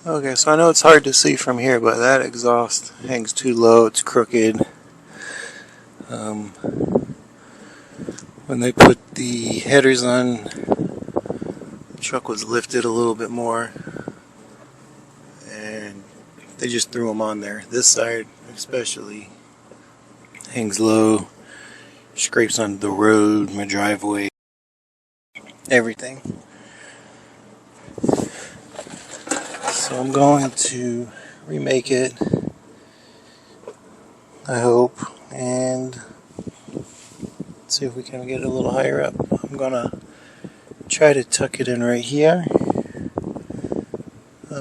Okay, so I know it's hard to see from here, but that exhaust hangs too low, it's crooked. When they put the headers on, the truck was lifted a little bit more, and they just threw them on there. This side especially hangs low, scrapes on the road, my driveway, everything. So I'm going to remake it, I hope, and see if we can get it a little higher up. I'm gonna try to tuck it in right here,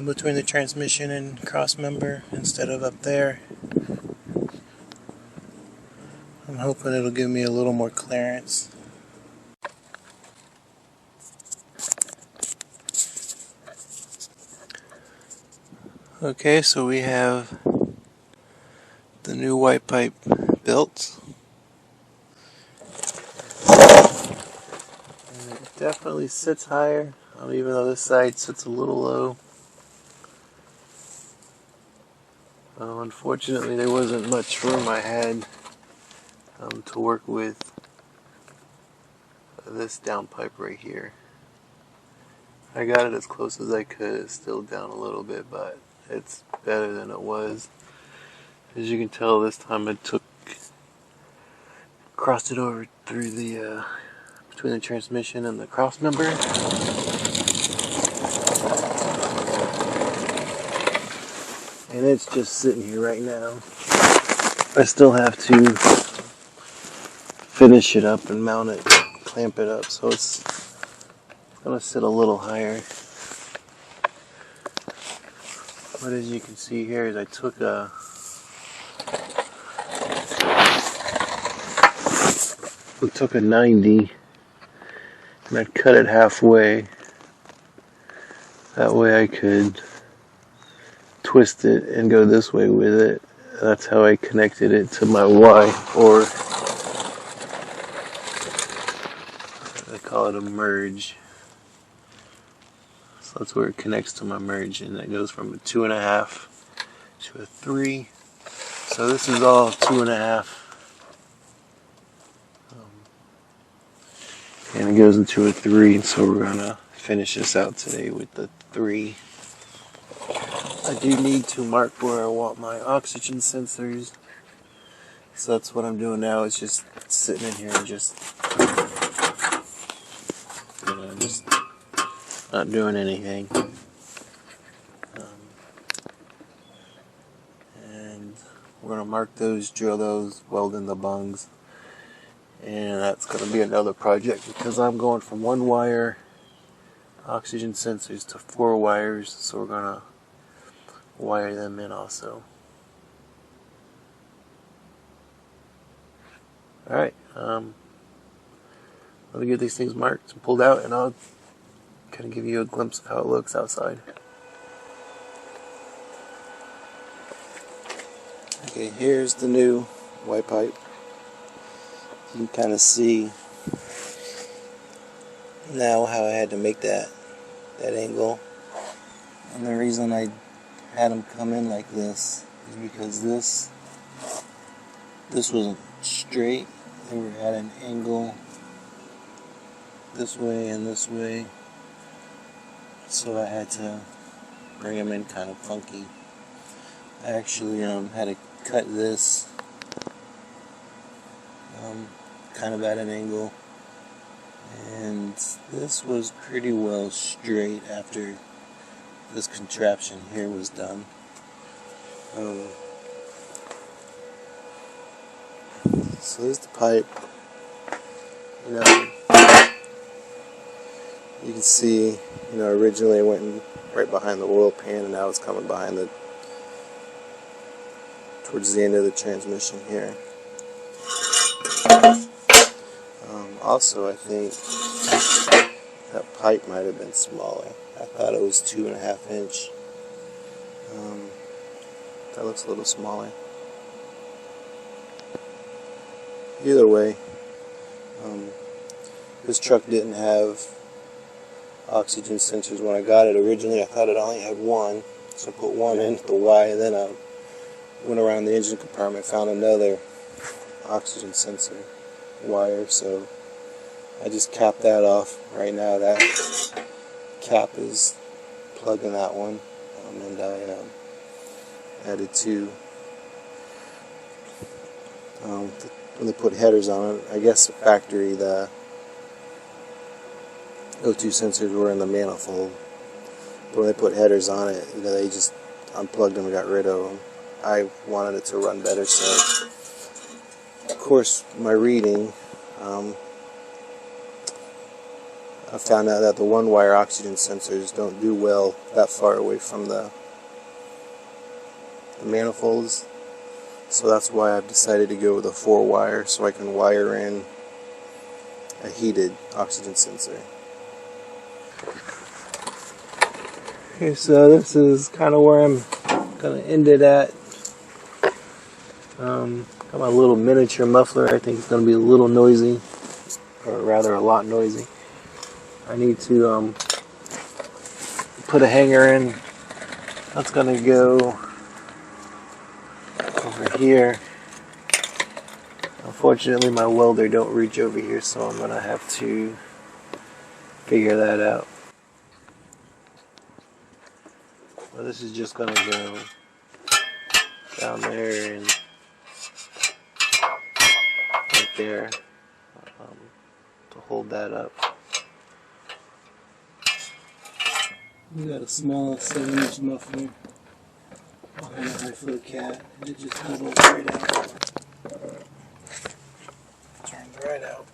between the transmission and cross member instead of up there. I'm hoping it'll give me a little more clearance. Okay, so we have the new white pipe built. And it definitely sits higher, even though this side sits a little low. Unfortunately, there wasn't much room I had to work with this down pipe right here. I got it as close as I could. It's still down a little bit, but it's better than it was. As you can tell, this time I crossed it over through the between the transmission and the cross member. And it's just sitting here right now. I still have to finish it up and mount it, clamp it up, so it's going to sit a little higher. But as you can see here, is I took a 90 and I cut it halfway. That way I could twist it and go this way with it. That's how I connected it to my Y, or I call it a merge. So that's where it connects to my merge, and that goes from a 2.5 to a 3. So this is all 2.5. And it goes into a 3, and so we're gonna finish this out today with the 3. I do need to mark where I want my oxygen sensors, so that's what I'm doing now. It's just sitting in here and just not doing anything. And we're gonna mark those, drill those, weld in the bungs. And that's going to be another project because I'm going from 1 wire oxygen sensors to 4 wires, so we're going to wire them in also. Alright, let me get these things marked and pulled out, and I'll kind of give you a glimpse of how it looks outside. Okay, here's the new white pipe. You can kind of see now how I had to make that angle. And the reason I had them come in like this is because this wasn't straight. They were at an angle this way and this way. So I had to bring them in kind of funky. I actually had to cut this kind of at an angle, and this was pretty well straight after this contraption here was done. So there's the pipe. You can see, originally it went right behind the oil pan, and now it's coming behind towards the end of the transmission here. Also, I think That pipe might have been smaller. I thought it was 2.5 inch. That looks a little smaller. Either way, this truck didn't have oxygen sensors when I got it originally. I thought it only had one, so I put one in the Y, and then I went around the engine compartment, found another oxygen sensor wire, so I just capped that off. Right now that cap is plugged in that one, and I added two. When they put headers on it, I guess the factory, the O2 sensors were in the manifold, but when they put headers on it, they just unplugged them and got rid of them. I wanted it to run better, so of course my reading, I found out that the one-wire oxygen sensors don't do well that far away from the manifolds, so that's why I've decided to go with a 4-wire, so I can wire in a heated oxygen sensor. Okay, so this is kind of where I'm going to end it at. Got my little miniature muffler. I think it's going to be a little noisy, or rather a lot noisy. I need to put a hanger in. That's going to go over here. Unfortunately, my welder don't reach over here, so I'm going to have to figure that out. Well, this is just going to go down there and right there to hold that up. We got a small 7-inch muffler behind a high-flow cat, and it just doubles right out. Turns right out.